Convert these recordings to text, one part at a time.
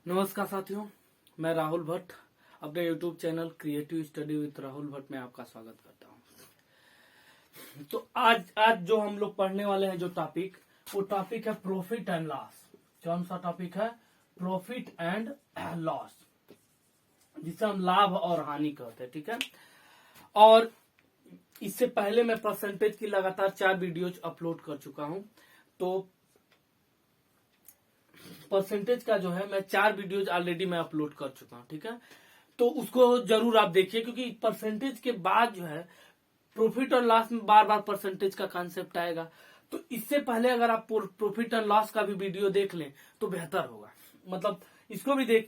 नमस्कार साथियों, मैं राहुल भट्ट अपने YouTube channel creative study with Rahul Bhatt में आपका स्वागत करता हूं। तो आज जो हम लोग पढ़ने वाले हैं, जो टॉपिक, वो टॉपिक है प्रॉफिट एंड लॉस। कौन सा टॉपिक है? प्रॉफिट एंड लॉस, जिसे हम लाभ और हानि कहते हैं। ठीक है। और इससे पहले मैं परसेंटेज की लगातार 4 वीडियोज अपलोड कर चुका हूं। तो परसेंटेज का जो है, मैं 4 वीडियोज ऑलरेडी मैं अपलोड कर चुका हूं। ठीक है। तो उसको जरूर आप देखिए, क्योंकि परसेंटेज के बाद जो है प्रॉफिट और लॉस में बार बार परसेंटेज का कॉन्सेप्ट आएगा। तो इससे पहले अगर आप प्रॉफिट एंड लॉस का भी वीडियो देख लें तो बेहतर होगा। मतलब इसको भी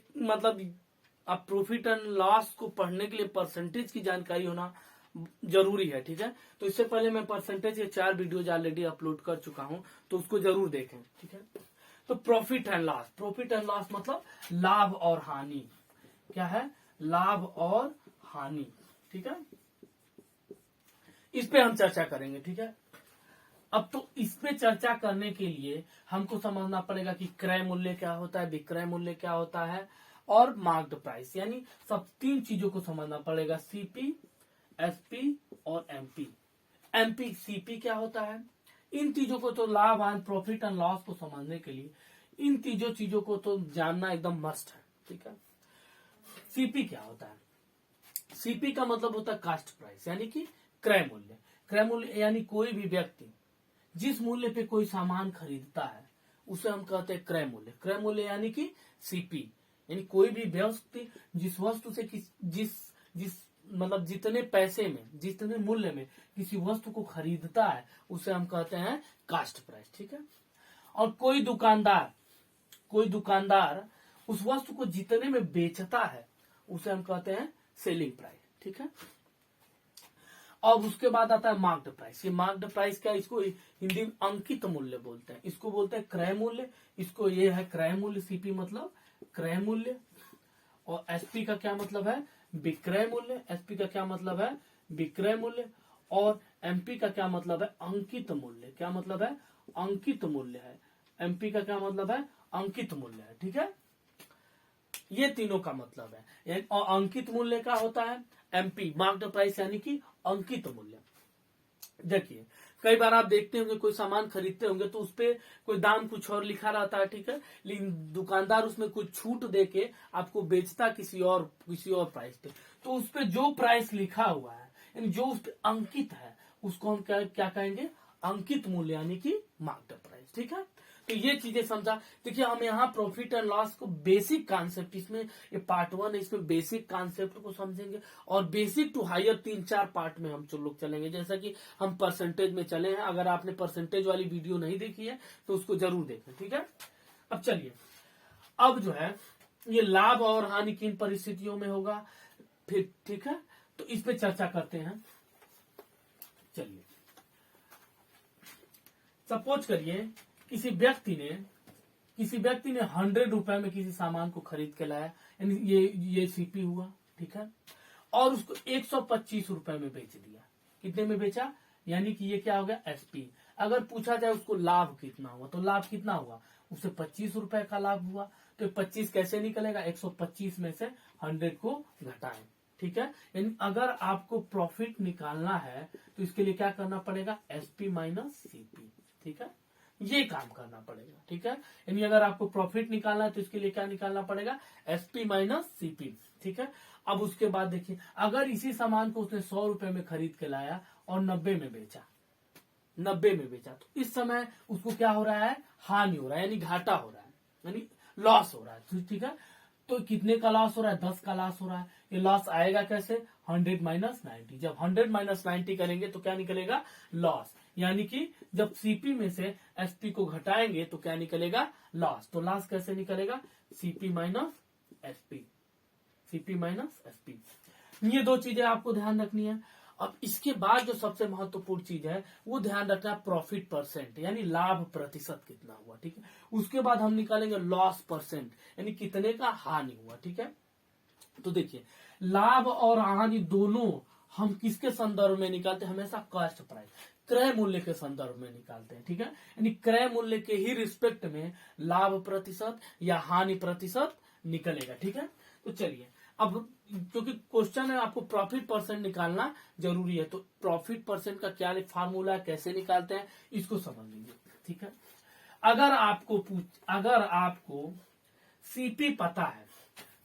आप प्रॉफिट एंड लॉस को पढ़ने के लिए परसेंटेज की जानकारी होना जरूरी है। ठीक है। तो इससे पहले मैं परसेंटेज के 4 वीडियोज ऑलरेडी अपलोड कर चुका हूं, तो उसको जरूर देखें। ठीक है। तो प्रॉफिट एंड लॉस मतलब लाभ और हानि। क्या है? लाभ और हानि। ठीक है। इस पे हम चर्चा करेंगे। ठीक है। अब तो इस पे चर्चा करने के लिए हमको समझना पड़ेगा कि क्रय मूल्य क्या होता है, विक्रय मूल्य क्या होता है, और मार्क्ड प्राइस, यानी सब 3 चीजों को समझना पड़ेगा। सीपी, एसपी और एमपी। एमपी सीपी क्या होता है, इन चीजों को तो लाभ हानि, प्रॉफिट एंड लॉस को समझने के लिए इन तीनों चीजों को तो जानना एकदम मस्ट है। ठीक है। सीपी क्या होता है? सीपी का मतलब होता है कास्ट प्राइस, यानी कि क्रय मूल्य। क्रय मूल्य यानी कोई भी व्यक्ति जिस मूल्य पे कोई सामान खरीदता है उसे हम कहते हैं क्रय मूल्य। क्रय मूल्य यानी कि सीपी, यानी कोई भी व्यक्ति जिस वस्तु से जिस मतलब जितने पैसे में, जितने मूल्य में किसी वस्तु को खरीदता है उसे हम कहते हैं कास्ट प्राइस। ठीक है। और कोई दुकानदार उस वस्तु को जितने में बेचता है उसे हम कहते हैं सेलिंग प्राइस। ठीक है। अब उसके बाद आता है मार्क्ड प्राइस। ये मार्क्ड प्राइस क्या? इसको हिंदी में अंकित मूल्य बोलते हैं, इसको बोलते हैं क्रय मूल्य। इसको ये है क्रय मूल्य, सीपी मतलब क्रय मूल्य। और एसपी का क्या मतलब है? विक्रय मूल्य। एसपी का क्या मतलब है? विक्रय मूल्य। और एमपी का क्या मतलब है? अंकित मूल्य। क्या मतलब है? अंकित मूल्य है। एमपी का क्या मतलब है? अंकित मूल्य है। ठीक है। ये तीनों का मतलब है। और अंकित मूल्य का होता है एमपी, मार्क्ड प्राइस, यानी कि अंकित मूल्य। देखिए, कई बार आप देखते होंगे कोई सामान खरीदते होंगे तो उसपे कोई दाम कुछ और लिखा रहता है। ठीक है। लेकिन दुकानदार उसमें कुछ छूट देके आपको बेचता किसी और प्राइस पे। तो उसपे जो प्राइस लिखा हुआ है, यानी जो उस पे अंकित है, उसको हम क्या कहेंगे? अंकित मूल्य, यानी कि मार्क्ड प्राइस। ठीक है। तो ये चीजें समझा। देखिए, हम यहाँ प्रॉफिट एंड लॉस को बेसिक कॉन्सेप्ट, इसमें ये पार्ट 1 है, इसमें बेसिक कॉन्सेप्ट को समझेंगे। और बेसिक टू हायर 3-4 पार्ट में हम लोग चलेंगे। जैसा कि हम परसेंटेज में चले हैं। अगर आपने परसेंटेज वाली वीडियो नहीं देखी है तो उसको जरूर देखें। ठीक है। अब चलिए, अब जो है ये लाभ और हानि किन परिस्थितियों में होगा फिर। ठीक है। तो इस पे चर्चा करते हैं। चलिए, सपोज करिए किसी व्यक्ति ने 100 रुपए में किसी सामान को खरीद के लाया, यानी ये सीपी हुआ। ठीक है। और उसको 125 रुपए में बेच दिया। कितने में बेचा? यानी कि ये क्या हो गया? एसपी। अगर पूछा जाए उसको लाभ कितना हुआ, तो लाभ कितना हुआ? उसे 25 रुपए का लाभ हुआ। तो 25 कैसे निकलेगा? 125 में से 100 को घटाएं। ठीक है। यानी अगर आपको प्रॉफिट निकालना है तो इसके लिए क्या करना पड़ेगा? SP minus CP. ठीक है। ये काम करना पड़ेगा। ठीक है। यानी अगर आपको प्रॉफिट निकालना है तो इसके लिए क्या निकालना पड़ेगा? SP minus CP. ठीक है। अब उसके बाद देखिए, अगर इसी सामान को उसने 100 रुपए में खरीद के लाया और 90 में बेचा, तो इस समय उसको क्या हो रहा है? हानि हो रहा है, यानी घाटा हो रहा है, यानी लॉस हो रहा है। ठीक है। तो कितने का लॉस हो रहा है? 10 का लॉस हो रहा है। ये लॉस आएगा कैसे? 100 माइनस 90। जब 100 माइनस 90 करेंगे तो क्या निकलेगा? लॉस। यानी कि जब सीपी में से एसपी को घटाएंगे तो क्या निकलेगा? लॉस। तो लॉस कैसे निकलेगा? CP minus SP. CP minus SP. ये 2 चीजें आपको ध्यान रखनी है। अब इसके बाद जो सबसे महत्वपूर्ण चीज है वो ध्यान रखना है, प्रॉफिट परसेंट, यानी लाभ प्रतिशत कितना हुआ। ठीक है। उसके बाद हम निकालेंगे लॉस परसेंट, यानी कितने का हानि हुआ। ठीक है। तो देखिए, लाभ और हानि दोनों हम किसके संदर्भ में निकालते हैं? हमेशा कॉस्ट प्राइस, क्रय मूल्य के संदर्भ में निकालते हैं। ठीक है। यानी क्रय मूल्य के ही रिस्पेक्ट में लाभ प्रतिशत या हानि प्रतिशत निकलेगा। ठीक है, तो चलिए अब क्योंकि क्वेश्चन है आपको प्रॉफिट परसेंट निकालना जरूरी है, तो प्रॉफिट परसेंट का क्या फार्मूला है, कैसे निकालते हैं, इसको समझ लीजिए। ठीक है, अगर आपको सीपी पता है,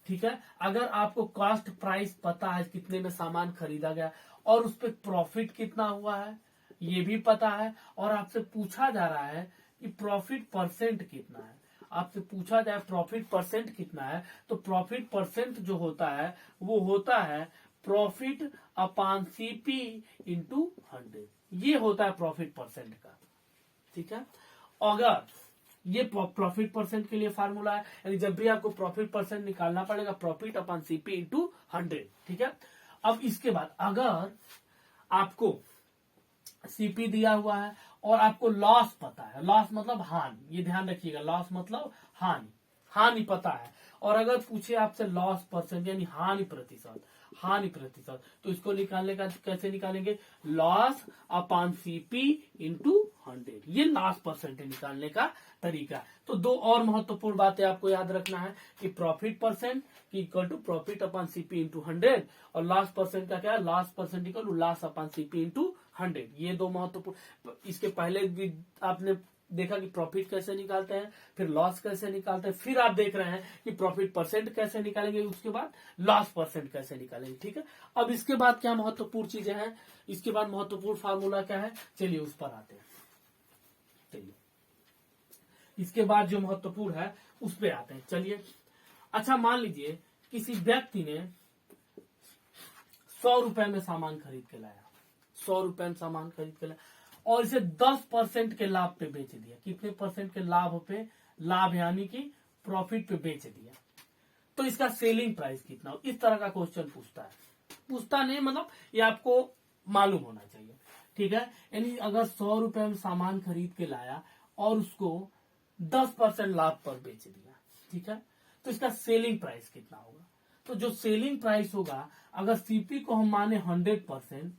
ठीक है, अगर आपको कॉस्ट प्राइस पता है कितने में सामान खरीदा गया और उस पर प्रॉफिट कितना हुआ है ये भी पता है, और आपसे पूछा जा रहा है कि प्रॉफिट परसेंट कितना है, आपसे पूछा जाए प्रॉफिट परसेंट कितना है, तो प्रॉफिट परसेंट जो होता है वो होता है प्रॉफिट अपॉन सीपी इंटू 100, ये होता है प्रॉफिट परसेंट का। ठीक है, अगर ये प्रॉफिट परसेंट के लिए फार्मूला है, यानी जब भी आपको प्रॉफिट परसेंट निकालना पड़ेगा प्रॉफिट अपॉन सीपी इंटू 100। ठीक है, अब इसके बाद अगर आपको सीपी दिया हुआ है और आपको लॉस पता है, लॉस मतलब हानि, ये ध्यान रखिएगा, लॉस मतलब हानि, हानि पता है, और अगर पूछे आपसे लॉस परसेंट यानी हानि प्रतिशत, हानि प्रतिशत, तो इसको निकालने का कैसे निकालेंगे, लॉस अपॉन सीपी इंटू 100, ये लॉस परसेंट निकालने का तरीका है। तो दो और महत्वपूर्ण बातें आपको याद रखना है कि profit percent equal to profit upon CP into 100, और लॉस परसेंट का क्या है, loss percent equal to loss upon CP into 100, ये दो महत्वपूर्ण। इसके पहले भी आपने देखा कि प्रॉफिट कैसे निकालते हैं, फिर लॉस कैसे निकालते हैं, फिर आप देख रहे हैं कि प्रॉफिट परसेंट कैसे निकालेंगे, उसके बाद लॉस परसेंट कैसे निकालेंगे। ठीक है, अब इसके बाद क्या महत्वपूर्ण चीजें हैं, इसके बाद महत्वपूर्ण फार्मूला क्या है, चलिए उस पर आते हैं। चलिए इसके बाद जो महत्वपूर्ण है उस पर आते हैं। चलिए, अच्छा मान लीजिए किसी व्यक्ति ने 100 रुपए में सामान खरीद के लाया, 100 रुपए में सामान खरीद के लाया और इसे 10% के लाभ पे बेच दिया। कितने परसेंट के लाभ पे, लाभ यानी कि प्रॉफिट पे बेच दिया, तो इसका सेलिंग प्राइस कितना हो, इस तरह का क्वेश्चन पूछता है, पूछता नहीं मतलब ये आपको मालूम होना चाहिए। ठीक है, यानी अगर 100 रुपए में सामान खरीद के लाया और उसको 10% लाभ पर बेच दिया, ठीक है, तो इसका सेलिंग प्राइस कितना होगा। तो जो सेलिंग प्राइस होगा, अगर सीपी को हम माने 100%,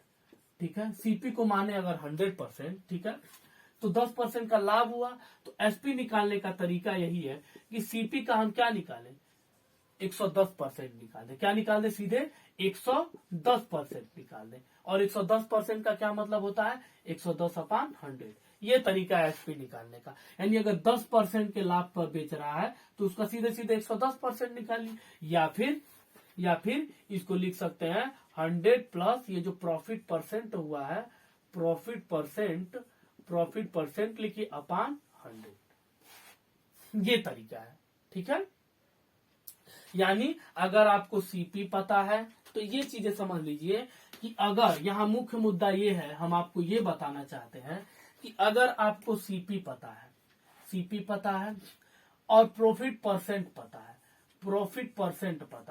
ठीक है, सीपी को माने अगर 100%, ठीक है, तो 10% का लाभ हुआ, तो एसपी निकालने का तरीका यही है कि सीपी का हम क्या निकालें, 110% निकाल दे, क्या निकाल दे, सीधे 110% निकाल दे, और 110% का क्या मतलब होता है, 110 अपॉन 100, ये तरीका है एसपी निकालने का। यानी अगर 10% के लाभ पर बेच रहा है तो उसका सीधे सीधे 110% निकालिए, या फिर इसको लिख सकते हैं 100 प्लस ये जो प्रॉफिट परसेंट हुआ है, प्रॉफिट परसेंट लिखिए अपॉन 100, ये तरीका है। ठीक है, यानी अगर आपको सीपी पता है तो ये चीजें समझ लीजिए कि अगर यहाँ मुख्य मुद्दा ये है, हम आपको ये बताना चाहते हैं कि अगर आपको सीपी पता है और प्रॉफिट परसेंट पता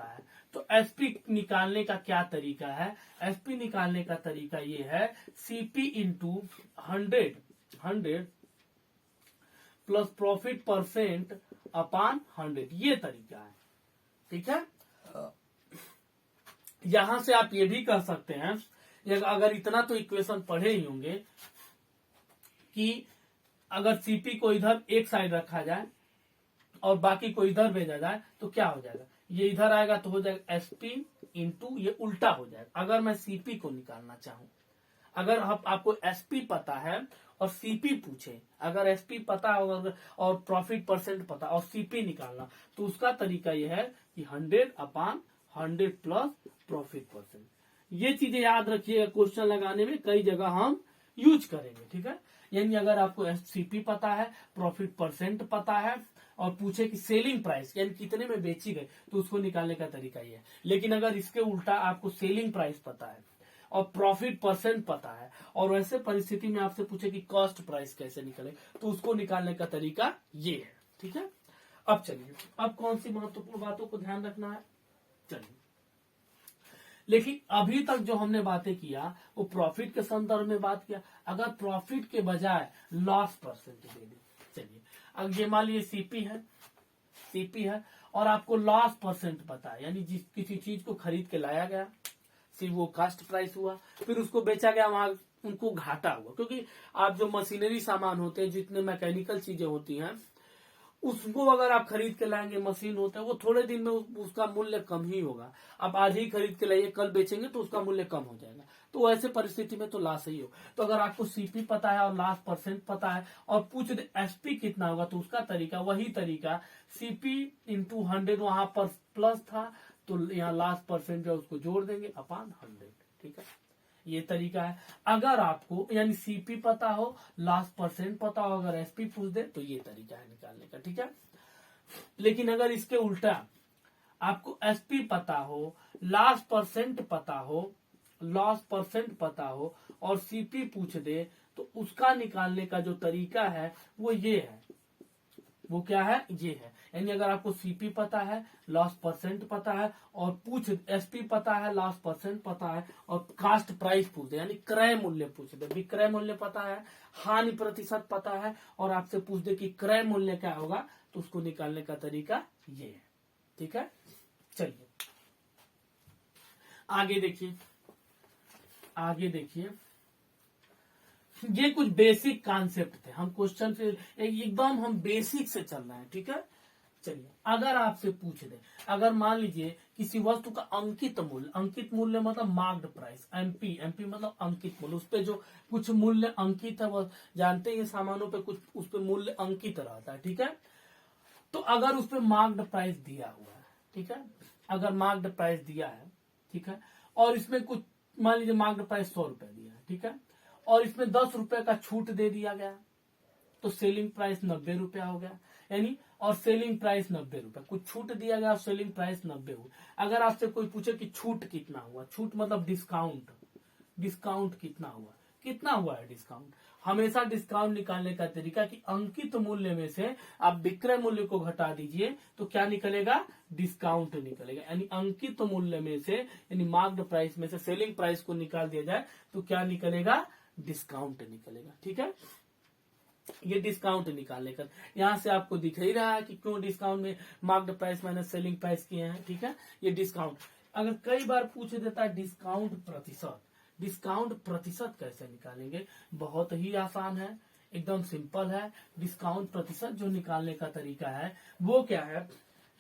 है, तो एसपी निकालने का क्या तरीका है, एसपी निकालने का तरीका ये है CP into 100 plus profit percent upon 100, ये तरीका है। ठीक है, यहां से आप ये भी कह सकते हैं, अगर इतना तो इक्वेशन पढ़े ही होंगे कि अगर सीपी को इधर एक साइड रखा जाए और बाकी को इधर भेजा जाए तो क्या हो जाएगा, ये इधर आएगा तो हो जाएगा एसपी इंटू, ये उल्टा हो जाएगा। अगर मैं सीपी को निकालना चाहूं, अगर आपको एसपी पता है और सीपी पूछे, अगर एसपी पता होगा और प्रॉफिट परसेंट पता और सीपी निकालना, तो उसका तरीका यह है कि 100 अपॉन 100 प्लस प्रॉफिट परसेंट। ये चीजें याद रखिएगा, क्वेश्चन लगाने में कई जगह हम यूज करेंगे। ठीक है, यानी अगर आपको सीपी पता है, प्रॉफिट परसेंट पता है और पूछे कि सेलिंग प्राइस यानी कितने में बेची गई, तो उसको निकालने का तरीका ये है। लेकिन अगर इसके उल्टा आपको सेलिंग प्राइस पता है और प्रॉफिट परसेंट पता है और वैसे परिस्थिति में आपसे पूछे कि कॉस्ट प्राइस कैसे निकले, तो उसको निकालने का तरीका ये है। ठीक है, अब चलिए, अब कौन सी महत्वपूर्ण बातों को ध्यान रखना है, चलिए। लेकिन अभी तक जो हमने बातें किया वो प्रॉफिट के संदर्भ में बात किया, अगर प्रॉफिट के बजाय लॉस परसेंट दे दी, चलिए अब ये मान लीजिए सीपी है और आपको लॉस परसेंट पता है, यानी जिस किसी चीज को खरीद के लाया गया, सिर्फ वो कास्ट प्राइस हुआ, फिर उसको बेचा गया, वहां उनको घाटा हुआ, क्योंकि आप जो मशीनरी सामान होते हैं, जितने मैकेनिकल चीजें होती हैं, उसको अगर आप खरीद के लाएंगे, मशीन होता है वो थोड़े दिन में उसका मूल्य कम ही होगा। आप आज ही खरीद के लाइए, कल बेचेंगे तो उसका मूल्य कम हो जाएगा, तो ऐसे परिस्थिति में तो लॉस ही हो। तो अगर आपको सीपी पता है और लॉस परसेंट पता है और पूछ दे एसपी कितना होगा, तो उसका तरीका वही तरीका, सीपी इंटू 100 वहां पर प्लस था, तो यहाँ लास्ट परसेंट जो उसको जोड़ देंगे अपॉन 100। ठीक है, ये तरीका है। अगर आपको यानी सीपी पता हो, लास्ट परसेंट पता हो, अगर एसपी पूछ दे तो ये तरीका है निकालने का। ठीक है, लेकिन अगर इसके उल्टा आपको एसपी पता हो, लास्ट परसेंट पता हो, लॉस परसेंट पता हो और सीपी पूछ दे, तो उसका निकालने का जो तरीका है वो ये है। वो क्या है, ये है। यानी अगर आपको सीपी पता है, लॉस परसेंट पता है और पूछ एसपी पता है, लॉस परसेंट पता है और कास्ट प्राइस पूछ दे यानी क्रय मूल्य पूछ दे, विक्रय मूल्य पता है, हानि प्रतिशत पता है और आपसे पूछ दे कि क्रय मूल्य क्या होगा, तो उसको निकालने का तरीका ये है। ठीक है, चलिए आगे देखिए। आगे देखिए, ये कुछ बेसिक कॉन्सेप्ट थे, हम क्वेश्चन से एकदम हम बेसिक से चल रहे हैं। ठीक है, चलिए अगर आपसे पूछ दे, अगर मान लीजिए किसी वस्तु का अंकित मूल्य मतलब मार्क्ड प्राइस, एमपी मतलब अंकित मूल्य, उस पे जो कुछ मूल्य अंकित है, वह जानते हैं सामानों पे कुछ उस पे मूल्य अंकित रहता है। ठीक है, तो अगर उस पे मार्क्ड प्राइस दिया हुआ है, ठीक है, अगर मार्क्ड प्राइस दिया है, ठीक है, और इसमें कुछ मान लीजिए मार्क्ड प्राइस 100 रुपए दिया है, ठीक है, और इसमें 10 रुपए का छूट दे दिया गया, तो सेलिंग प्राइस 90 रुपया हो गया। यानी और सेलिंग प्राइस 90 रुपया, कुछ छूट दिया गया और सेलिंग प्राइस 90 हुआ। अगर आपसे कोई पूछे कि छूट कितना हुआ, छूट मतलब डिस्काउंट, डिस्काउंट कितना हुआ, कितना हुआ है डिस्काउंट, हमेशा डिस्काउंट निकालने का तरीका कि अंकित मूल्य में से आप विक्रय मूल्य को घटा दीजिए तो क्या निकलेगा, डिस्काउंट निकलेगा। यानी अंकित मूल्य में से यानी मार्क्ड प्राइस में से सेलिंग प्राइस को निकाल दिया जाए तो क्या निकलेगा, डिस्काउंट निकलेगा। ठीक है, ये डिस्काउंट निकालने का, यहां से आपको दिख ही रहा है कि क्यों डिस्काउंट में marked price minus selling price किए हैं। ठीक है, ये डिस्काउंट अगर कई बार पूछ देता है डिस्काउंट प्रतिशत, डिस्काउंट प्रतिशत कैसे निकालेंगे, बहुत ही आसान है, एकदम सिंपल है। डिस्काउंट प्रतिशत जो निकालने का तरीका है वो क्या है,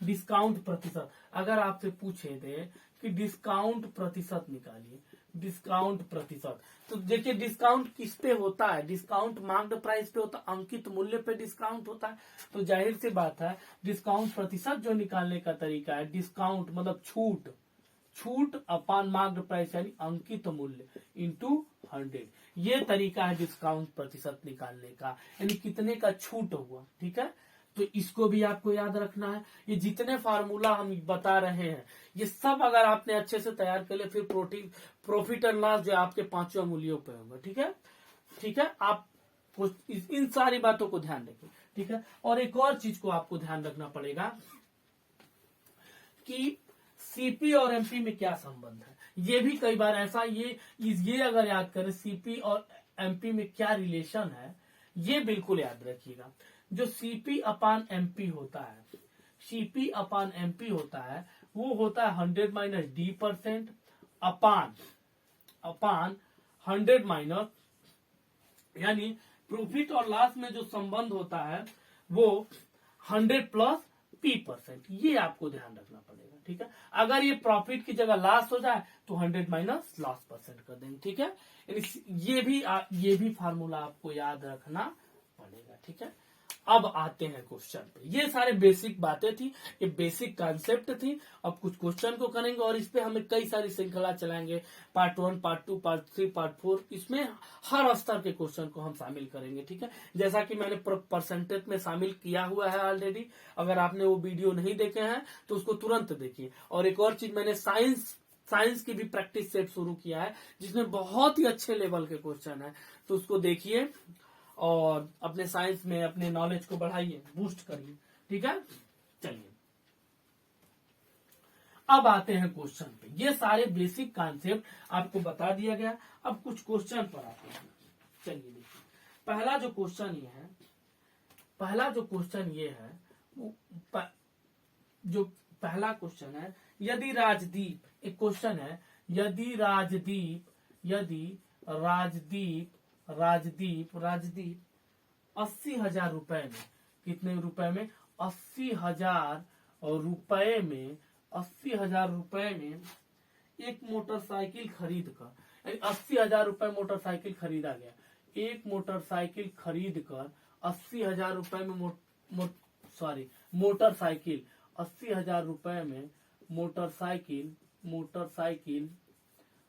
डिस्काउंट प्रतिशत अगर आपसे पूछे दे कि डिस्काउंट प्रतिशत निकालिए, डिस्काउंट प्रतिशत, तो देखिए डिस्काउंट किस पे होता है, डिस्काउंट मार्क्ड प्राइस पे होता है, अंकित मूल्य पे डिस्काउंट होता है। तो जाहिर सी बात है डिस्काउंट प्रतिशत जो निकालने का तरीका है, डिस्काउंट मतलब छूट, छूट अपॉन मार्क्ड प्राइस यानी अंकित मूल्य इंटू 100, ये तरीका है डिस्काउंट प्रतिशत निकालने का, यानी कितने का छूट हुआ। ठीक है, तो इसको भी आपको याद रखना है। ये जितने फार्मूला हम बता रहे हैं ये सब अगर आपने अच्छे से तैयार कर लिया, फिर प्रॉफिट एंड लॉस जो आपके 5 मूल्यों पे होगा। ठीक है, ठीक है, आप इन सारी बातों को ध्यान रखें। ठीक है, और एक और चीज को आपको ध्यान रखना पड़ेगा कि सीपी और एमपी में क्या संबंध है, ये भी कई बार ऐसा, ये अगर याद करें सीपी और एमपी में क्या रिलेशन है, ये बिल्कुल याद रखिएगा। जो सीपी अपान एमपी होता है, सीपी अपान एमपी होता है वो होता है 100 माइनस D% अपान 100 माइनस, यानी प्रॉफिट और लॉस में जो संबंध होता है वो 100 प्लस P%, ये आपको ध्यान रखना पड़ेगा। ठीक है, अगर ये प्रॉफिट की जगह लॉस हो जाए तो 100 माइनस लॉस % कर देंगे। ठीक है, ये भी फार्मूला आपको याद रखना पड़ेगा। ठीक है, अब आते हैं क्वेश्चन पे। ये सारे बेसिक बातें थी, ये बेसिक कॉन्सेप्ट थी। अब कुछ क्वेश्चन को करेंगे और इस पे हमें कई सारी श्रृंखला चलाएंगे, पार्ट 1, पार्ट 2, पार्ट 3, पार्ट 4, इसमें हर स्तर के क्वेश्चन को हम शामिल करेंगे। ठीक है, जैसा कि मैंने परसेंटेज में शामिल किया हुआ है ऑलरेडी, अगर आपने वो वीडियो नहीं देखे हैं तो उसको तुरंत देखिए। और एक और चीज, मैंने साइंस की भी प्रैक्टिस सेट शुरू किया है जिसमें बहुत ही अच्छे लेवल के क्वेश्चन है, तो उसको देखिए और अपने साइंस में अपने नॉलेज को बढ़ाइए, बूस्ट करिए। ठीक है, चलिए अब आते हैं क्वेश्चन पे। ये सारे बेसिक कॉन्सेप्ट आपको बता दिया गया, अब कुछ क्वेश्चन पर आते हैं। चलिए देखिए, पहला जो क्वेश्चन ये है जो पहला क्वेश्चन है, यदि राजदीप, एक क्वेश्चन है, यदि राजदीप 80,000 रुपए में, कितने रुपए में, 80,000 रुपए में 80,000 रुपए में एक मोटरसाइकिल खरीद कर 80,000 रुपए मोटरसाइकिल खरीदा गया। एक मोटरसाइकिल खरीद कर 80,000 रुपए में मोटरसाइकिल 80,000 रुपए में मोटरसाइकिल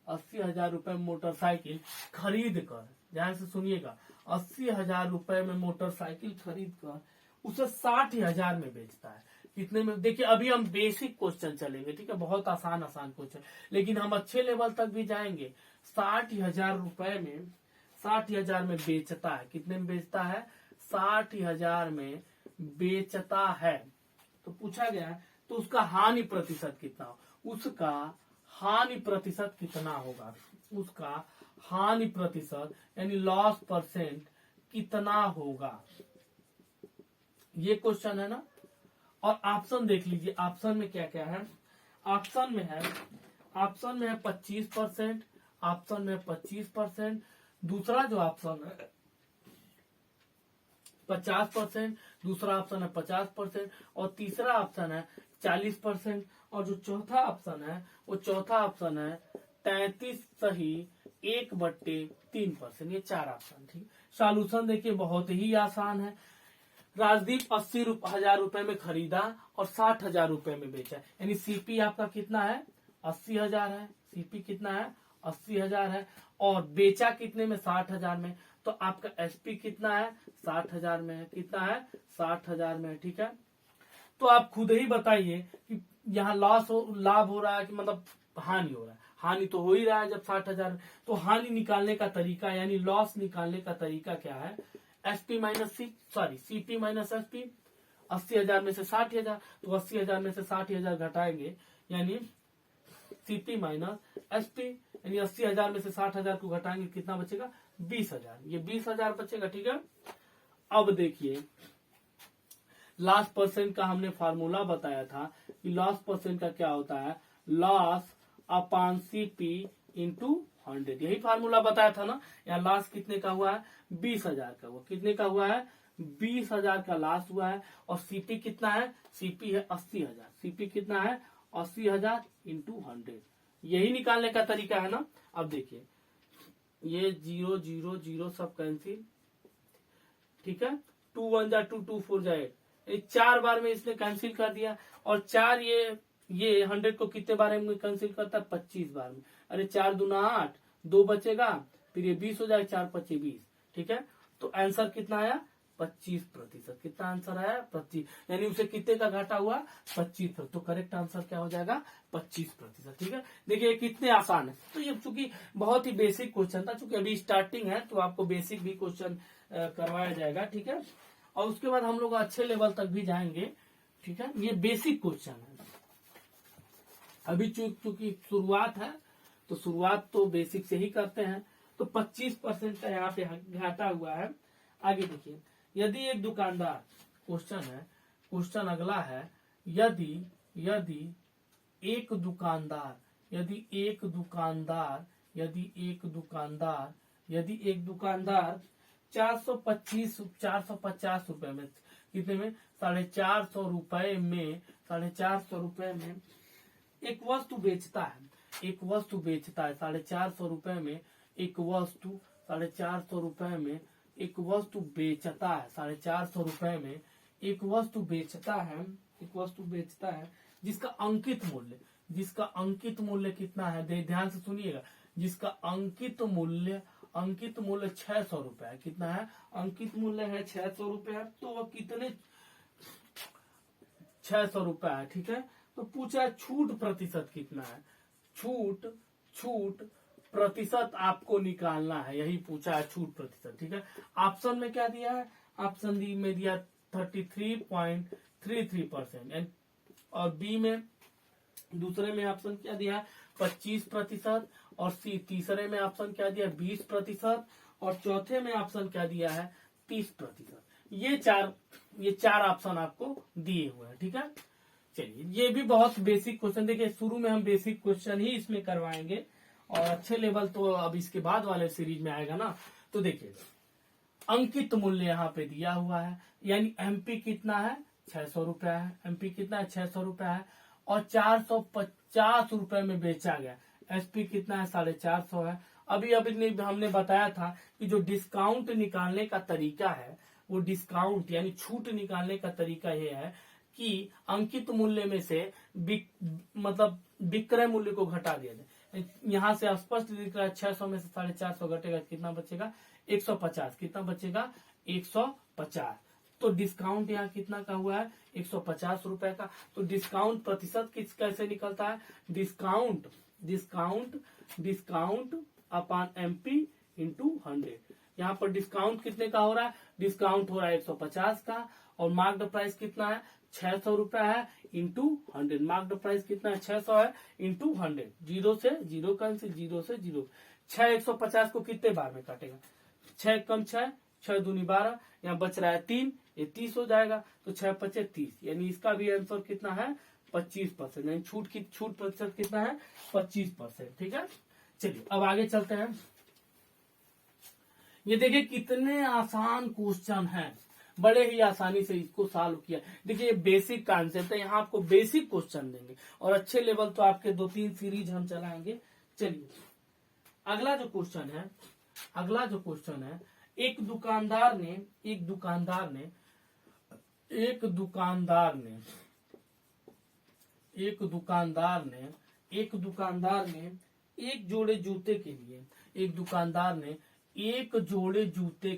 80,000 रुपए में मोटरसाइकिल खरीद कर, ध्यान से सुनिएगा, 80,000 रुपए में मोटरसाइकिल खरीद कर उसे 60,000 में बेचता है। कितने में? देखिए अभी हम बेसिक क्वेश्चन चलेंगे, ठीक है, बहुत आसान क्वेश्चन, लेकिन हम अच्छे लेवल तक भी जाएंगे। 60,000 रुपए में 60,000 में बेचता है। कितने में बेचता है? 60,000 में बेचता है। तो पूछा गया है तो उसका हानि प्रतिशत कितना हो? उसका हानि प्रतिशत कितना होगा? उसका हानि प्रतिशत यानी लॉस परसेंट कितना होगा? ये क्वेश्चन है ना। और ऑप्शन देख लीजिए, ऑप्शन में क्या क्या है। ऑप्शन में है 25%, ऑप्शन में 25%, दूसरा जो ऑप्शन है 50%, दूसरा ऑप्शन है 50%, और तीसरा ऑप्शन है 40%, और जो चौथा ऑप्शन है वो चौथा ऑप्शन है 33 सही 1/3%। ये 4 ऑप्शन। ठीक, सॉल्यूशन देखिए बहुत ही आसान है। राजदीप 80,000 रुपए में खरीदा और 60,000 रुपए में बेचा, यानी सीपी आपका कितना है? 80,000 है। सीपी कितना है? 80,000 है। और बेचा कितने में? 60,000 में। तो आपका एसपी कितना है? 60,000 में है। कितना है? 60,000 में है। ठीक है, तो आप खुद ही बताइए कि यहाँ लाभ हो रहा है कि मतलब हानि हो रहा है? हानि तो हो ही रहा है जब 60,000। तो हानि निकालने का तरीका यानी लॉस निकालने का तरीका क्या है? SP minus CP minus SP. 80,000 में से 60,000, तो 80,000 में से 60,000 घटाएंगे, यानी सीपी माइनस एसपी, यानी 80,000 में से 60,000 को घटाएंगे, कितना बचेगा? 20,000। ये 20,000 बचेगा। ठीक है, अब देखिए लॉस परसेंट का हमने फार्मूला बताया था कि लॉस परसेंट का क्या होता है? Loss upon CP into 100। यही फार्मूला बताया था ना। यहाँ लॉस कितने का हुआ है? 20,000 का हुआ। कितने का हुआ है? 20,000 का लॉस हुआ है। और सीपी कितना है? सीपी है 80,000। सीपी कितना है? 80,000 इंटू 100। यही निकालने का तरीका है ना। अब देखिए ये 0 0 0 सब कैंसिल। ठीक है, 2 1 जा 2 2 4 जा 8, 4 बार में इसने कैंसिल कर दिया। और 4 ये 100 को कितने बार में कैंसिल करता है? 25 बार में। अरे 4 दूना 8, 2 बचेगा, फिर ये 20 हो जाए, 4 25 20। ठीक है, तो आंसर कितना आया? 25%। कितना आंसर आया? 25, यानी उसे कितने का घाटा हुआ? 25%। तो करेक्ट आंसर क्या हो जाएगा? 25%। ठीक है, देखिए कितने आसान है। तो ये चूंकि बहुत ही बेसिक क्वेश्चन था, चूंकि अभी स्टार्टिंग है तो आपको बेसिक भी क्वेश्चन करवाया जाएगा। ठीक है, और उसके बाद हम लोग अच्छे लेवल तक भी जाएंगे। ठीक है, ये बेसिक क्वेश्चन है। अभी चूंकि शुरुआत है तो शुरुआत तो बेसिक से ही करते हैं। तो 25% का यहाँ पे घाटा हुआ है। आगे देखिए, यदि एक दुकानदार, क्वेश्चन है, क्वेश्चन अगला है, यदि एक दुकानदार 450 रुपए में, कितने में? 450 रुपए में 450 रुपए में एक वस्तु बेचता है। 450 रुपए में एक वस्तु 450 रुपए में एक वस्तु बेचता है। 450 रुपए में एक वस्तु बेचता है जिसका अंकित मूल्य कितना है? ध्यान से सुनिएगा, जिसका अंकित मूल्य 600 रुपए है। कितना है? अंकित मूल्य है 600 रुपए। तो वह कितने? 600 रुपए है। ठीक है, तो पूछा छूट प्रतिशत कितना है? छूट प्रतिशत आपको निकालना है, यही पूछा है, छूट प्रतिशत। ठीक है, ऑप्शन में क्या दिया है? ऑप्शन डी में दिया 33.33%, और बी में दूसरे में ऑप्शन क्या दिया है? 25%, और सी तीसरे में ऑप्शन क्या दिया? 20%, और चौथे में ऑप्शन क्या दिया है? 30%। ये चार ऑप्शन आपको दिए हुए हैं। ठीक है, चलिए ये भी बहुत बेसिक क्वेश्चन। देखिए शुरू में हम बेसिक क्वेश्चन ही इसमें करवाएंगे, और अच्छे लेवल तो अब इसके बाद वाले सीरीज में आएगा ना। तो देखिए अंकित मूल्य यहाँ पे दिया हुआ है, यानी एमपी कितना है? 600 रुपया है। एमपी कितना है, 600 रुपया है। और 450 रुपए में बेचा गया। एसपी कितना है, 450 है। अभी हमने बताया था कि जो डिस्काउंट निकालने का तरीका है, वो डिस्काउंट यानी छूट निकालने का तरीका ये है कि अंकित मूल्य में से मतलब विक्रय मूल्य को घटा दिया जाए। यहाँ से स्पष्ट दिख रहा है 600 में से 450 घटेगा, कितना बचेगा, 150। कितना बचेगा, 150। तो डिस्काउंट यहाँ कितना का हुआ है, 150 रुपए का। तो डिस्काउंट प्रतिशत कैसे निकलता है, डिस्काउंट अपॉन एमपी इंटू 100। यहाँ पर डिस्काउंट कितने का हो रहा है, डिस्काउंट हो रहा है 150 का। और मार्क्ड प्राइस कितना है, 600 रुपया है इंटू 100। मार्क्ड प्राइस कितना है, 600 है इंटू 100। 0 से 0 कैंसिल, 0 से 0। 6 150 को कितने बार में काटेगा, 6 कम 6, 6 दूनी 12, यहाँ बच रहा है 3, ये 30 हो जाएगा। तो 6 5 30, यानी इसका भी आंसर कितना है, 25%। यानी छूट प्रतिशत कितना है, 25%। ठीक है, चलिए अब आगे चलते हैं। ये देखिए कितने आसान क्वेश्चन हैं, बड़े ही आसानी से इसको सॉल्व किया। देखिए ये बेसिक कांसेप्ट है, यहाँ आपको बेसिक क्वेश्चन देंगे और अच्छे लेवल तो आपके 2-3 सीरीज हम चलाएंगे। चलिए अगला जो क्वेश्चन है, एक दुकानदार ने एक जोड़े जूते के लिए एक दुकानदार ने एक जोड़े जूते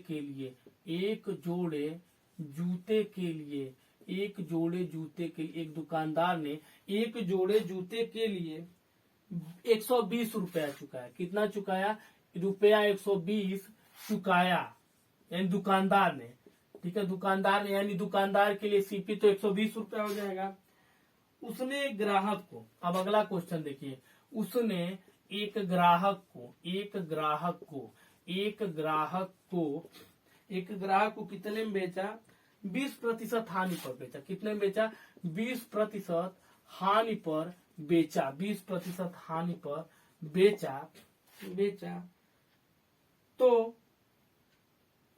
के लिए 120 रुपया चुकाया। कितना चुकाया, रुपया 120 चुकाया, यानी दुकानदार ने। ठीक है, दुकानदार ने, यानी दुकानदार के लिए सीपी तो 120 रुपया हो जाएगा। उसने ग्राहक को, अब अगला क्वेश्चन देखिए, उसने एक ग्राहक को कितने में बेचा, 20% हानि पर बेचा। कितने में बेचा, 20% हानि पर बेचा। 20% हानि पर बेचा तो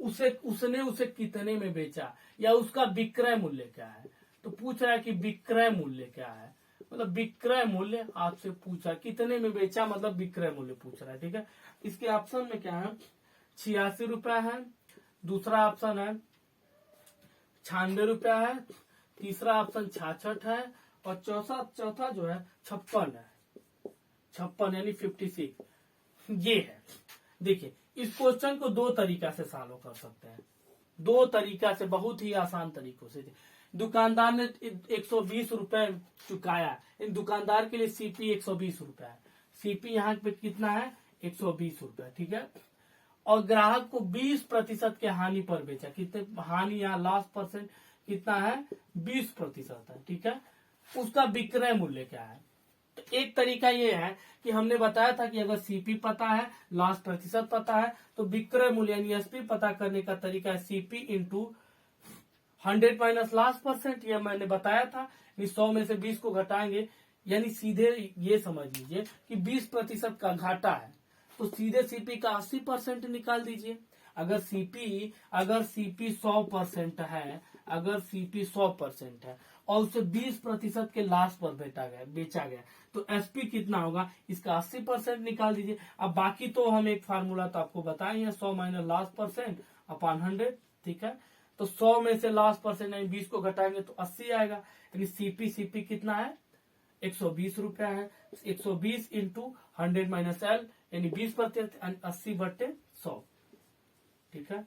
उसने उसे कितने में बेचा, या उसका विक्रय मूल्य क्या है। तो पूछ रहा है कि विक्रय मूल्य क्या है, मतलब विक्रय मूल्य आपसे पूछा, कितने में बेचा मतलब विक्रय मूल्य पूछ रहा है। ठीक है, इसके ऑप्शन में क्या है, 86 रुपया है, दूसरा ऑप्शन है 96 रुपया है, तीसरा ऑप्शन 66 है, और चौथा जो है 56 है। 56 यानी 56 ये है। देखिए इस क्वेश्चन को 2 तरीका से सॉल्व कर सकते हैं, 2 तरीका से, बहुत ही आसान तरीकों से। दुकानदार ने 120 रुपए चुकाया, इन दुकानदार के लिए सीपी 120 रुपया है। सीपी यहाँ पे कितना है, 120 रुपया। ठीक है, और ग्राहक को 20% के हानि पर बेचा। कितने हानि, यहाँ लास्ट परसेंट कितना है, 20% है। ठीक है, उसका विक्रय मूल्य क्या है। तो एक तरीका ये है कि हमने बताया था कि अगर सीपी पता है, लास्ट प्रतिशत पता है, तो विक्रय मूल्य यानी एसपी पता करने का तरीका है CP into 100 minus last percent. यह मैंने बताया था, 100 में से 20 को घटाएंगे, यानी सीधे ये समझ लीजिए कि 20% का घाटा है, तो सीधे सीपी का 80% निकाल दीजिए। अगर सीपी 100% है, अगर सीपी 100% है और उसे 20% के लास्ट पर बेचा गया, तो एसपी कितना होगा, इसका 80% निकाल दीजिए। अब बाकी तो हम एक फार्मूला तो आपको बताएं, 100 माइनस लास्ट परसेंट अपॉन 100। ठीक है, तो 100 में से लास्ट परसेंट यानी 20 को घटाएंगे तो 80 आएगा, यानी सीपी कितना है, 120 रुपया है। 120 इंटू 100 माइनस एल यानी 20%, 80/100। ठीक है,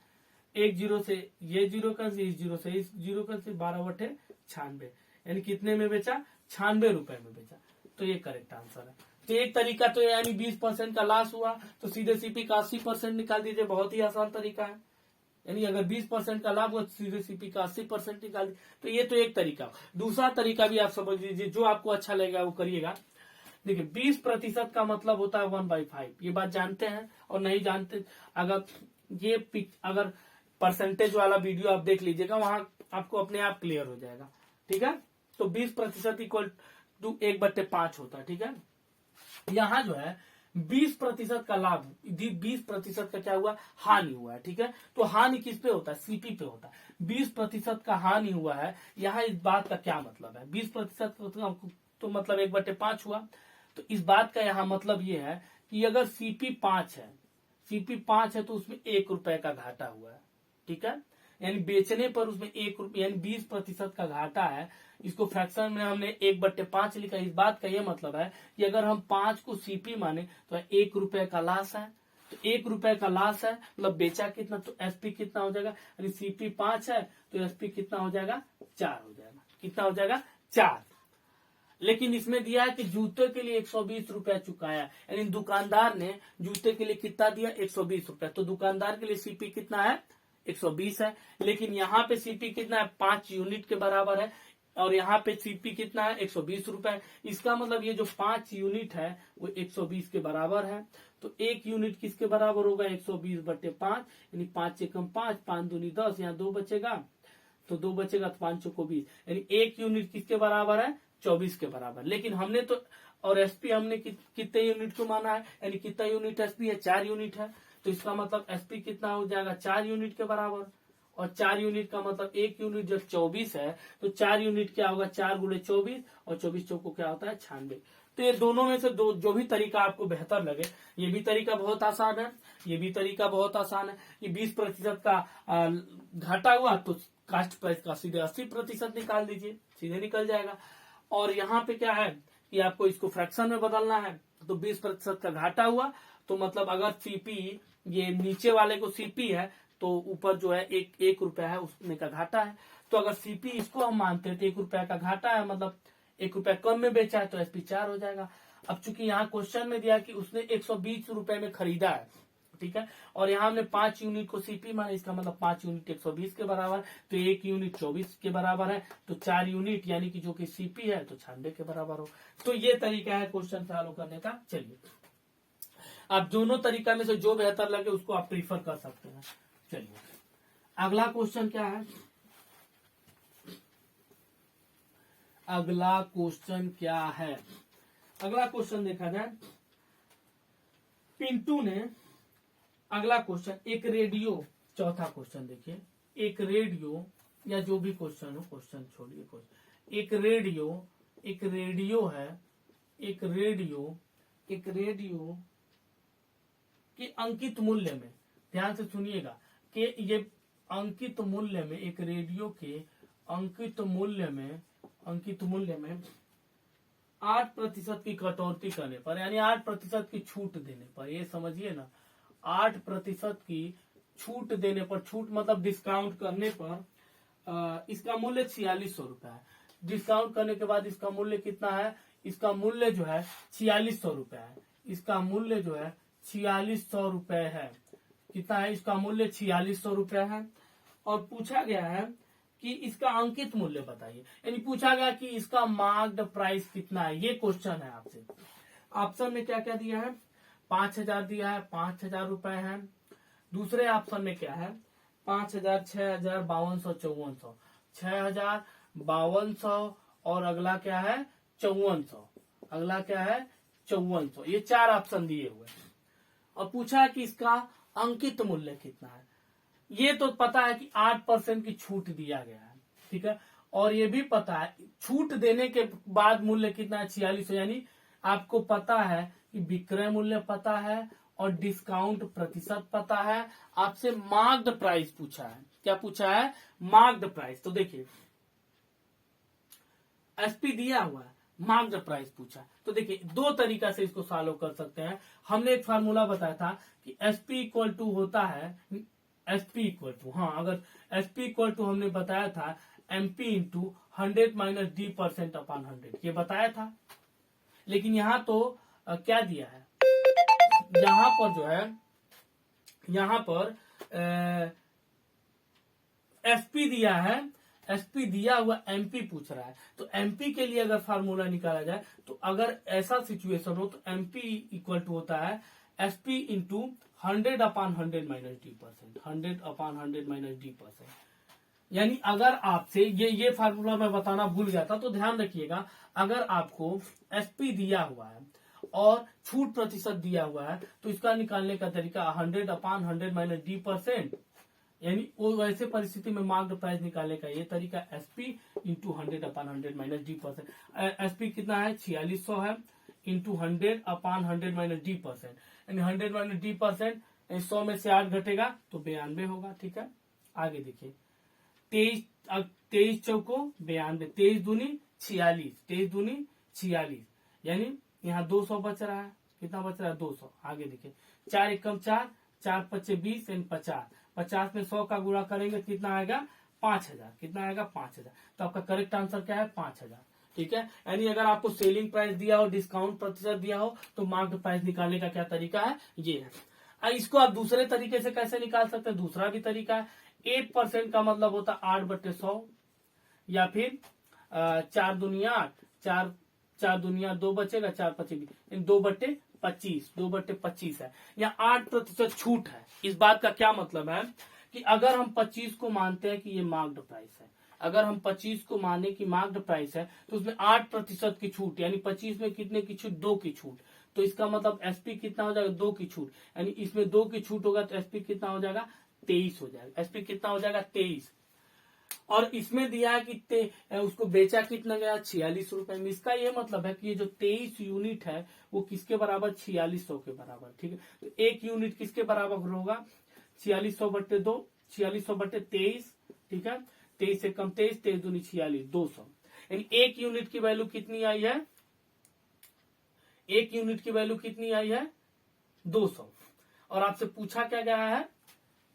एक 0 से ये 0 का, इस 0 से इस 0 का, 12/96, यानी कितने में बेचा, 96 रुपए में बेचा। तो ये करेक्ट आंसर है। तो एक तरीका तो यानी 20% का लॉस हुआ, तो सीधे सीपी का 80% निकाल दीजिए, बहुत ही आसान तरीका है। यानी अगर 20% का लाभ हुआ, सीधे सीपी का 80% निकाल दीजिए। तो ये तो एक तरीका। दूसरा तरीका भी आप समझ लीजिए, जो आपको अच्छा लगेगा वो करिएगा। देखिए 20% का मतलब होता है 1/5, ये बात जानते हैं, और नहीं जानते अगर परसेंटेज वाला वीडियो आप देख लीजिएगा, वहां आपको अपने आप क्लियर हो जाएगा। ठीक है, तो 20% इक्वल टू 1/5 होता है। ठीक है, यहाँ जो है 20% का लाभ, 20% का क्या हुआ, हानि हुआ है। ठीक है, तो हानि किस पे होता है, सीपी पे होता है। 20% का हानि हुआ है, यहाँ इस बात का क्या मतलब है, 20% तो मतलब 1/5 हुआ। तो इस बात का यहाँ मतलब ये है कि अगर सीपी 5 है, सीपी 5 है तो उसमें 1 रुपए का घाटा हुआ है। ठीक है, यानी बेचने पर उसमें 1 रुपये यानी 20% का घाटा है। इसको फ्रैक्शन में हमने 1/5 लिखा। इस बात का यह मतलब है कि अगर हम 5 को सीपी माने तो 1 रुपए का लॉस है। तो 1 रुपए का लॉस है, मतलब बेचा कितना, तो एसपी कितना हो जाएगा, यानी सीपी 5 है तो एसपी कितना हो जाएगा, 4 हो जाएगा। कितना हो जाएगा, 4। लेकिन इसमें दिया है कि जूते के लिए 120 रुपया चुकाया, यानी दुकानदार ने जूते के लिए कितना दिया, 120 रुपया। तो दुकानदार के लिए सीपी कितना है, 120 है। लेकिन यहाँ पे सीपी कितना है, 5 यूनिट के बराबर है, और यहाँ पे सीपी कितना है, 120 रुपए। इसका मतलब ये जो 5 यूनिट है वो 120 के बराबर है। तो 1 यूनिट किसके बराबर होगा, 120/5, यानी 5 एकम 5, 5 दूनी 10, यहाँ 2 बचेगा, तो 2 बचेगा तो 5 चौको 20, यानी 1 यूनिट किसके बराबर है, 24 के बराबर। लेकिन हमने तो, और एसपी हमने कितने यूनिट को माना है, यानी कितना यूनिट एसपी है, 4 यूनिट है। तो इसका मतलब एसपी कितना हो जाएगा, 4 यूनिट के बराबर। और 4 यूनिट का मतलब 1 यूनिट जब 24 है तो 4 यूनिट क्या होगा, 4 गुणे 24, और 24 चौको क्या होता है, 96। तो ये दोनों में से जो भी तरीका आपको बेहतर लगे, ये भी तरीका बहुत आसान है, ये भी तरीका बहुत आसान है। ये 20% का घाटा हुआ तो कास्ट प्राइस का सीधे 80% निकाल दीजिए, सीधे निकल जाएगा। और यहाँ पे क्या है कि आपको इसको फ्रैक्शन में बदलना है। तो 20% का घाटा हुआ तो मतलब अगर सीपी, ये नीचे वाले को सीपी है तो ऊपर जो है एक रुपया है उसमें का घाटा है। तो अगर सीपी इसको हम मानते हैं तो 1 रुपया का घाटा है, मतलब 1 रुपया कम में बेचा है तो एसपी 4 हो जाएगा। अब चूंकि यहाँ क्वेश्चन में दिया कि उसने 120 रुपए में खरीदा है, ठीक है, और यहाँ हमने 5 यूनिट को सीपी माना, इसका मतलब 5 यूनिट 120 के बराबर, तो 1 यूनिट 24 के बराबर है, तो 4 यूनिट यानी कि जो कि सीपी है तो 96 के बराबर हो। तो ये तरीका है क्वेश्चन सॉल्व करने का। चलिए, आप दोनों तरीका में से जो बेहतर लगे उसको आप प्रीफर कर सकते हैं। चलिए, अगला क्वेश्चन क्या है, अगला क्वेश्चन क्या है, अगला क्वेश्चन देखा जाए। पिंटू ने, अगला क्वेश्चन एक रेडियो, चौथा क्वेश्चन देखिए, एक रेडियो या जो भी क्वेश्चन हो, क्वेश्चन छोड़िए, क्वेश्चन एक रेडियो है, एक रेडियो के अंकित मूल्य में, ध्यान से सुनिएगा कि ये अंकित मूल्य में, एक रेडियो के अंकित मूल्य में 8% की कटौती करने पर, यानी 8% की छूट देने पर, ये समझिए ना, 8% की छूट देने पर, छूट मतलब डिस्काउंट करने पर इसका मूल्य 4600 रुपया है। डिस्काउंट करने के बाद इसका मूल्य कितना है, इसका मूल्य जो है 4600 रुपया है। इसका मूल्य जो है 4600 रुपए है। कितना है, इसका मूल्य 4600 रुपया है। और पूछा गया है कि इसका अंकित मूल्य बताइए, यानी पूछा गया कि इसका मार्क्ड प्राइस कितना है, ये क्वेश्चन है आपसे। ऑप्शन में क्या क्या दिया है, 5000 दिया है, 5000 रुपए है। दूसरे ऑप्शन में क्या है, 5000, 6000, 5200, 5400, 6000, 5200, और अगला क्या है, 5400, अगला क्या है, 5400। ये 4 ऑप्शन दिए हुए हैं और पूछा है कि इसका अंकित मूल्य कितना है। ये तो पता है कि 8% की छूट दिया गया है, ठीक है, और ये भी पता है छूट देने के बाद मूल्य कितना है, 4600, यानी आपको पता है कि विक्रय मूल्य पता है और डिस्काउंट प्रतिशत पता है। आपसे मार्क्ड प्राइस पूछा है, क्या पूछा है, मार्क्ड प्राइस। तो देखिए, एसपी दिया हुआ है, मार्क्ड प्राइस पूछा, तो देखिए 2 तरीका से इसको सॉल्व कर सकते हैं। हमने एक फार्मूला बताया था कि एसपी इक्वल टू होता है, एसपी इक्वल टू, हाँ, अगर एसपी इक्वल टू हमने बताया था MP into 100 minus D% upon 100, ये बताया था। लेकिन यहाँ तो क्या दिया है, यहाँ पर जो है, यहाँ पर एसपी दिया है, एसपी दिया हुआ एमपी पूछ रहा है। तो एमपी के लिए अगर फार्मूला निकाला जाए तो अगर ऐसा सिचुएशन हो तो एमपी इक्वल टू होता है SP into 100 upon 100 minus D%, 100 upon 100 minus D%। यानी अगर आपसे ये फार्मूला मैं बताना भूल गया था, तो ध्यान रखिएगा, अगर आपको एसपी दिया हुआ है और छूट प्रतिशत दिया हुआ है, तो इसका निकालने का तरीका 100/100 माइनस D%, यानी वो वैसे परिस्थिति में मार्क्ड प्राइस निकालने का ये तरीका SP into 100/100 minus D%। SP कितना है 4600 है, इंटू 100/100 माइनस D%, यानी 100 माइनस D%, 100 में से 8 घटेगा तो 92 होगा। ठीक है, आगे देखिए 23 चौको 92, 23 दूनी 46, 23 दूनी 46, यानी यहाँ 200 बच रहा है। कितना बच रहा है 200। आगे देखिए 4 एकम 4, 4 पच्चे 20 यानी 50, 50 में 100 का गुणा करेंगे कितना आएगा 5000, कितना आएगा 5000। तो आपका करेक्ट आंसर क्या है 5000। ठीक है, यानी अगर आपको सेलिंग प्राइस दिया हो, डिस्काउंट प्रतिशत दिया हो, तो मार्क्ड प्राइस निकालने का क्या तरीका है ये है। इसको आप दूसरे तरीके से कैसे निकाल सकते हैं, दूसरा भी तरीका है। 8% का मतलब होता है 8/100, या फिर 4 दुनिया 8, 4 दुनिया 2 बचेगा, 4 पच्चे 20, 2/25, 2/25 है। या 8% छूट है। इस बात का क्या मतलब है कि अगर हम 25 को मानते हैं कि ये मार्क्ड प्राइस है, अगर हम 25 को माने कि मार्क्ड प्राइस है, तो उसमें 8% की छूट, यानी 25 में कितने की छूट 2 की छूट, तो इसका मतलब एसपी कितना हो जाएगा 2 की छूट, यानी इसमें 2 की छूट होगा तो एसपी कितना हो जाएगा 23 हो जाएगा। एसपी कितना हो जाएगा 23। और इसमें दिया है कि उसको बेचा कितना गया 46 रुपए में। इसका ये मतलब है कि ये जो 23 यूनिट है वो किसके बराबर 4600 के बराबर। ठीक है, तो एक यूनिट किसके बराबर होगा 4600/2, 4600/23। ठीक है, 23 से कम 23, 23 दूनी 46, 200, यानी एक यूनिट की वैल्यू कितनी आई है, एक यूनिट की वैल्यू कितनी आई है 200। और आपसे पूछा क्या गया है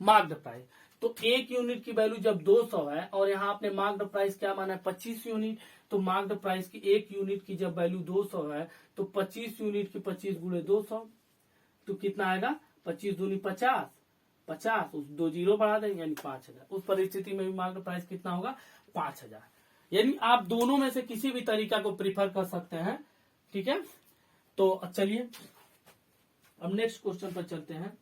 मार्क्ड प्राइस, तो एक यूनिट की वैल्यू जब 200 है और यहाँ आपने मार्क्ड प्राइस क्या माना है 25 यूनिट, तो मार्क्ड प्राइस की एक यूनिट की जब वैल्यू 200 है तो 25 यूनिट की 25 गुणे 200, तो कितना आएगा 25 दूनी 50, 50 उस 2 जीरो बढ़ा देंगे यानी 5000। उस परिस्थिति में भी मार्केट प्राइस कितना होगा 5000। यानी आप दोनों में से किसी भी तरीका को प्रिफर कर सकते हैं। ठीक है, तो चलिए अब नेक्स्ट क्वेश्चन पर चलते हैं।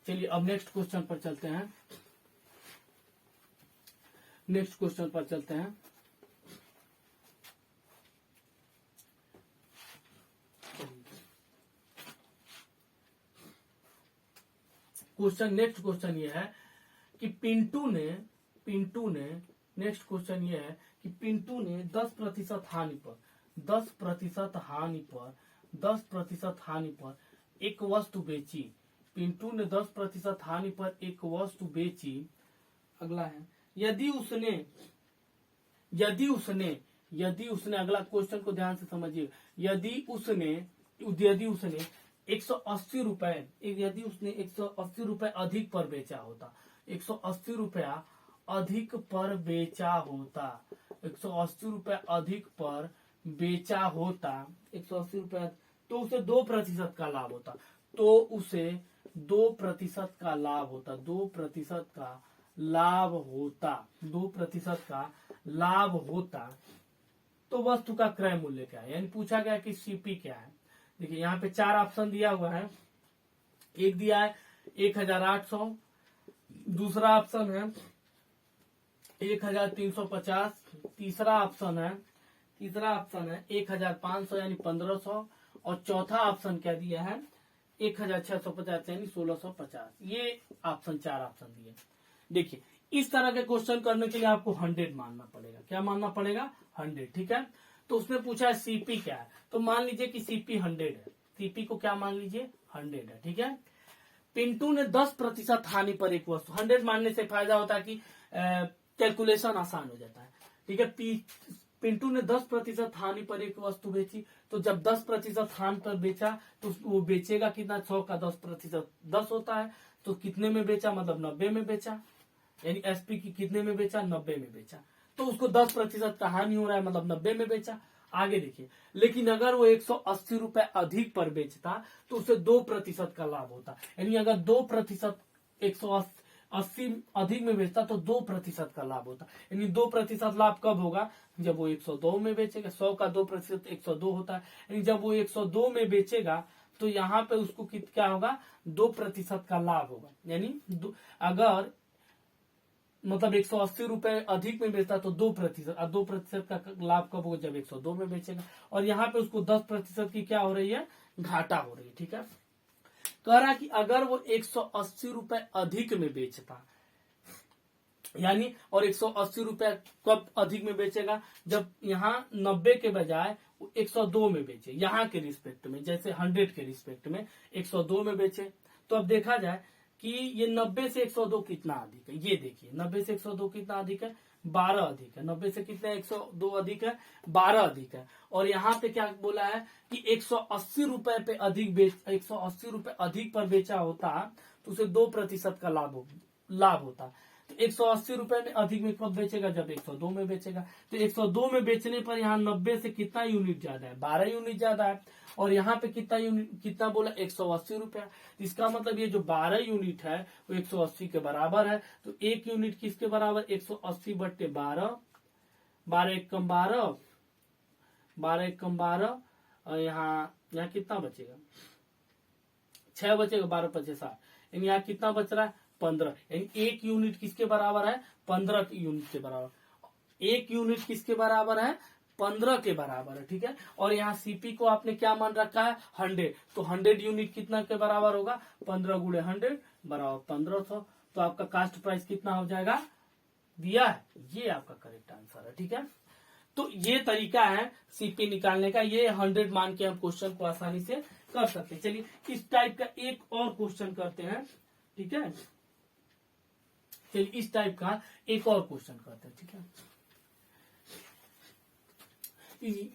चलिए अब नेक्स्ट क्वेश्चन पर चलते हैं। नेक्स्ट क्वेश्चन पर चलते हैं। नेक्स्ट क्वेश्चन ये है कि पिंटू ने नेक्स्ट क्वेश्चन ये है कि पिंटू ने 10% हानि पर 10% हानि पर एक वस्तु बेची। पिंटू ने 10% हानि पर एक वस्तु बेची। अगला है यदि उसने अगला क्वेश्चन को ध्यान से समझिए। यदि उसने 180 रुपए, यदि उसने 180 रुपए अधिक पर बेचा होता, 180 रुपया अधिक पर बेचा होता, 180 रुपए अधिक पर बेचा होता, 180 रुपया, तो उसे 2% का लाभ होता, तो उसे 2% का लाभ होता, 2% का लाभ होता, 2% का लाभ होता। तो वस्तु का क्रय मूल्य क्या है, यानी पूछा गया कि सीपी क्या है। देखिए यहाँ पे 4 ऑप्शन दिया हुआ है। एक दिया है 1800, दूसरा ऑप्शन है 1350, तीसरा ऑप्शन है 1500 यानी 1500, और चौथा ऑप्शन क्या दिया है 1650 यानी 1650। ये ऑप्शन 4 ऑप्शन दिए। देखिए इस तरह के क्वेश्चन करने के लिए आपको 100 मानना पड़ेगा। क्या मानना पड़ेगा 100। ठीक है, तो उसने पूछा है सीपी क्या है, तो मान लीजिए कि सीपी 100 है। सीपी को क्या मान लीजिए 100 है। ठीक है, पिंटू ने 10% हानि पर एक वस्तु, 100 मानने से फायदा होता है कि कैलकुलेशन आसान हो जाता है। ठीक है, पिंटू ने 10% हानि पर एक वस्तु बेची, तो जब 10% हानि पर बेचा तो वो बेचेगा कितना, 100 का 10% 10 होता है, तो कितने में बेचा मतलब 90 में बेचा, यानी एसपी की कितने में बेचा 90 में बेचा, तो उसको 10% का हानि हो रहा है मतलब 90 में बेचा। आगे देखिए, लेकिन अगर वो 180 रुपए अधिक पर बेचता तो उसे 2% का लाभ होता, यानी अगर 2% 180 अधिक में बेचता तो 2% का लाभ होता, यानी 2% लाभ कब होगा जब वो 102 में बेचेगा। 100 का 2% 102 होता है, यानी जब वो 102 में बेचेगा तो यहाँ पे उसको क्या होगा 2% का लाभ होगा। यानी अगर मतलब 180 रुपए अधिक में बेचता तो 2%, और 2% का लाभ कब होगा, जब 102 में बेचेगा। और यहाँ पे उसको 10% की क्या हो रही है, घाटा हो रही है। ठीक है, कह रहा कि अगर वो 180 रुपए अधिक में बेचता, यानी और 180 रुपए कब अधिक में बेचेगा, जब यहाँ 90 के बजाय 102 में बेचे, यहाँ के रिस्पेक्ट में, जैसे 100 के रिस्पेक्ट में 102 में बेचे। तो अब देखा जाए कि ये 90 से 102 कितना अधिक है, ये देखिए 90 से 102 कितना अधिक है, 12 अधिक है। 90 से कितना 102 अधिक है, 12 अधिक है। और यहाँ पे क्या बोला है कि 180 रुपए पे अधिक 180 रुपए अधिक पर बेचा होता तो उसे 2% का लाभ होता। तो 180 रुपए में अधिक में कब बेचेगा, जब 102 में बेचेगा। तो 102 में बेचने पर यहाँ 90 से कितना यूनिट ज्यादा है, 12 यूनिट ज्यादा है। और यहाँ पे कितना यूनिट, कितना बोला, 180 रुपया। इसका मतलब ये जो 12 यूनिट है वो 180 के बराबर है। तो एक यूनिट किसके बराबर, 180/12, 12 एक कम 12, 12 एक कम 12, और यहाँ कितना बचेगा, 6 बचेगा, 12 5 7, यानी यहाँ कितना बच रहा है, 15। यानी एक यूनिट किसके बराबर है, 15 यूनिट के बराबर। एक यूनिट किसके बराबर है, 15 के बराबर है। ठीक है, और यहाँ सीपी को आपने क्या मान रखा है, 100। तो 100 यूनिट कितना के बराबर होगा, 15 × 100 बराबर 1500। तो आपका कास्ट प्राइस कितना हो जाएगा, दिया है, ये आपका करेक्ट आंसर है। ठीक है, तो ये तरीका है सीपी निकालने का, ये 100 मान के हम क्वेश्चन को आसानी से कर सकते हैं। चलिए इस टाइप का एक और क्वेश्चन करते हैं। ठीक है, चलिए इस टाइप का एक और क्वेश्चन करते हैं। ठीक है,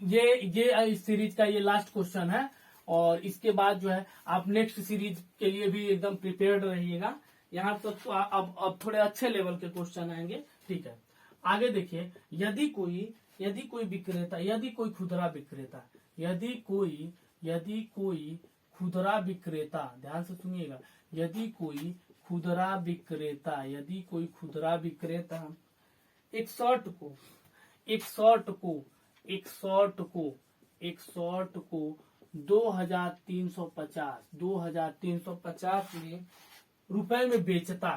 ये इस सीरीज का ये लास्ट क्वेश्चन है, और इसके बाद जो है आप नेक्स्ट सीरीज के लिए भी एकदम प्रिपेयर्ड रहिएगा। यहाँ तक तो अब थोड़े अच्छे लेवल के क्वेश्चन आएंगे। ठीक है, आगे देखिए, यदि कोई विक्रेता, यदि कोई खुदरा विक्रेता, यदि कोई खुदरा विक्रेता, ध्यान से सुनिएगा, यदि कोई खुदरा विक्रेता एक शर्ट को 2350 में रुपए में बेचता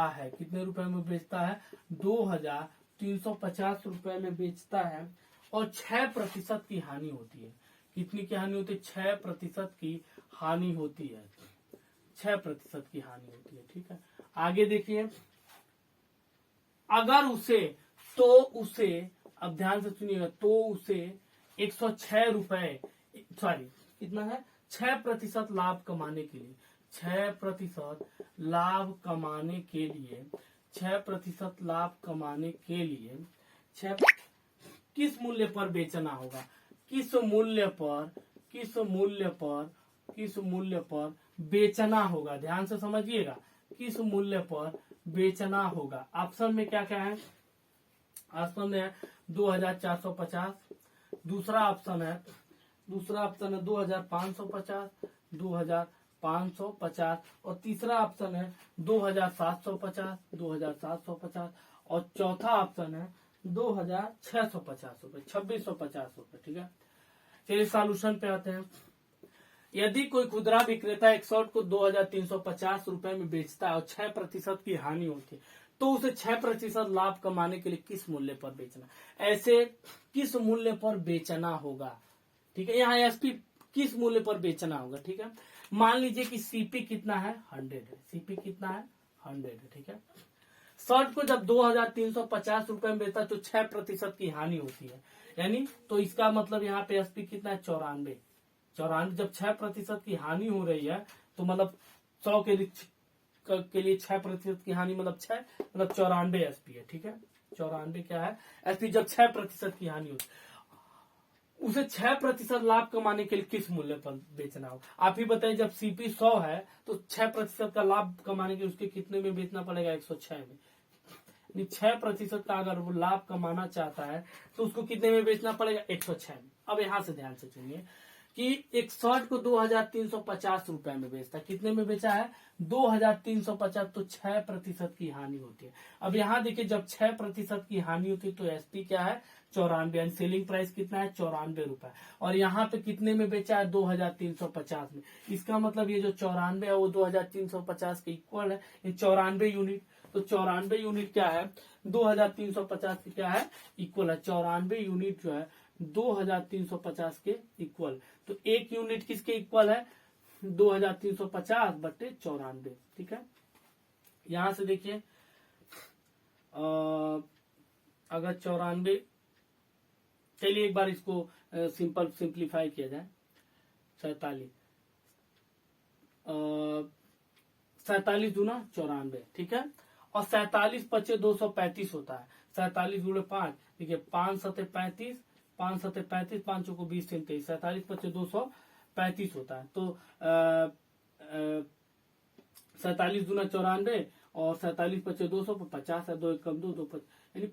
है, कितने रुपए में बेचता है, 2350 रुपए में बेचता है, और 6% की हानि होती है। कितनी की हानि होती है, 6% की हानि होती है, 6% की हानि होती है। ठीक है, आगे देखिए, अगर उसे अब ध्यान से सुनिएगा, तो उसे 106 रुपए, सॉरी कितना है, 6% लाभ कमाने के लिए, 6% लाभ कमाने के लिए, 6% लाभ कमाने के लिए किस मूल्य पर बेचना होगा, किस मूल्य पर बेचना होगा, ध्यान से समझिएगा, किस मूल्य पर बेचना होगा। ऑप्शन में क्या क्या है, ऑप्शन में है 2450, दूसरा ऑप्शन है 2550, 2550, और तीसरा ऑप्शन है 2750, और चौथा ऑप्शन है 2650 रुपए, 2650 रुपए। ठीक है, चलिए सॉल्यूशन पे आते हैं। यदि कोई खुदरा विक्रेता एक शर्ट को 2350 रुपए में बेचता है और 6% की हानि होती है, तो उसे 6% लाभ कमाने के लिए किस मूल्य पर बेचना, ऐसे किस मूल्य पर बेचना होगा। ठीक है, यहाँ एसपी किस मूल्य पर बेचना होगा। ठीक है, मान लीजिए कि सीपी कितना है, 100 है, सीपी कितना है, 100 है। ठीक है, शर्ट को जब 2350 रुपए में बेचता है तो 6% की हानि होती है, यानी तो इसका मतलब यहाँ पे एसपी कितना है, 94। जब 6% की हानि हो रही है तो मतलब 100 के लिए 6% की हानि मतलब 6, मतलब 94 एसपी है। ठीक है, 94 क्या है एसपी, जब 6% की हानि होती है, उसे 6% लाभ कमाने के लिए किस मूल्य पर बेचना हो। आप ही बताइए, जब सीपी 100 है तो 6% का लाभ कमाने के लिए उसके कितने में बेचना पड़ेगा, 106 में। 6% का अगर वो लाभ कमाना चाहता है तो उसको कितने में बेचना पड़ेगा, 106 में। अब यहां से ध्यान से सुनिए कि एक शर्ट को 2350 रुपए में बेचता है, कितने में बेचा है, 2350, तो 6% की हानि होती है। अब यहाँ देखिए, जब 6% की हानि होती है तो एसपी क्या है, 94, सेलिंग प्राइस कितना है, 94 रुपए, और यहाँ पे कितने में बेचा है, 2350 में। इसका मतलब ये जो 94 है वो 2350 के इक्वल है, 94 यूनिट। तो 94 यूनिट क्या है 2350 के क्या है इक्वल है। 94 यूनिट जो है 2350 के इक्वल। तो एक यूनिट किसके इक्वल है 2350 बटे 94। ठीक है, यहां से देखिए अगर 94, चलिए एक बार इसको सिंप्लीफाई किया जाए। 47 दूना 94, ठीक है। और 47 पचे 235 होता है। 47 गुणे 5, देखिए 5 सते 35, 5 सते 35, 5 को 20 से 23, 47 पचे 235 होता है। तो 47 दूना 94 और 47 पचे 250 है, 2 एक कम 2 2 यानी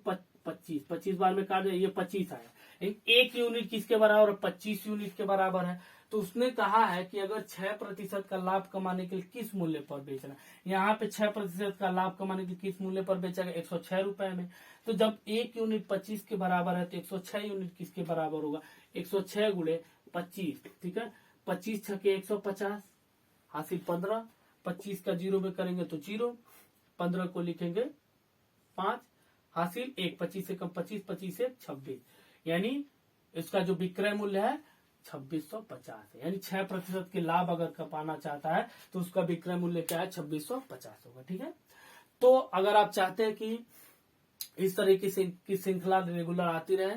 25 बार में काट, ये 25 आया। एक यूनिट किसके बराबर है 25 यूनिट के बराबर है। तो उसने कहा है कि अगर 6% का लाभ कमाने के लिए किस मूल्य पर बेचना, यहाँ पे 6% का लाभ कमाने के लिए किस मूल्य पर बेचेगा 106 रुपए में। तो जब एक यूनिट 25 के बराबर है तो 106 यूनिट किसके बराबर होगा 106 गुणे 25, ठीक है। 25 छके 150 हासिल 15, 25 का 0 में करेंगे तो 0, 15 को लिखेंगे 5 हासिल 1, 25 से कम 25, 25 से 26, यानी इसका जो विक्रय मूल्य है 2650 है। यानी 6% के लाभ अगर कमाना चाहता है तो उसका विक्रय मूल्य क्या है 2650 होगा। ठीक है, तो अगर आप चाहते हैं कि इस तरीके से की श्रृंखला रेगुलर आती रहे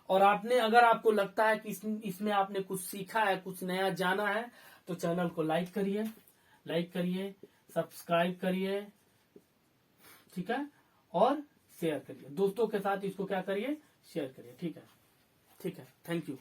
और अगर आपको लगता है कि इसमें आपने कुछ सीखा है, कुछ नया जाना है, तो चैनल को लाइक करिए, सब्सक्राइब करिए, ठीक है, और शेयर करिए। दोस्तों के साथ इसको क्या करिए शेयर करिए। ठीक है, थैंक यू।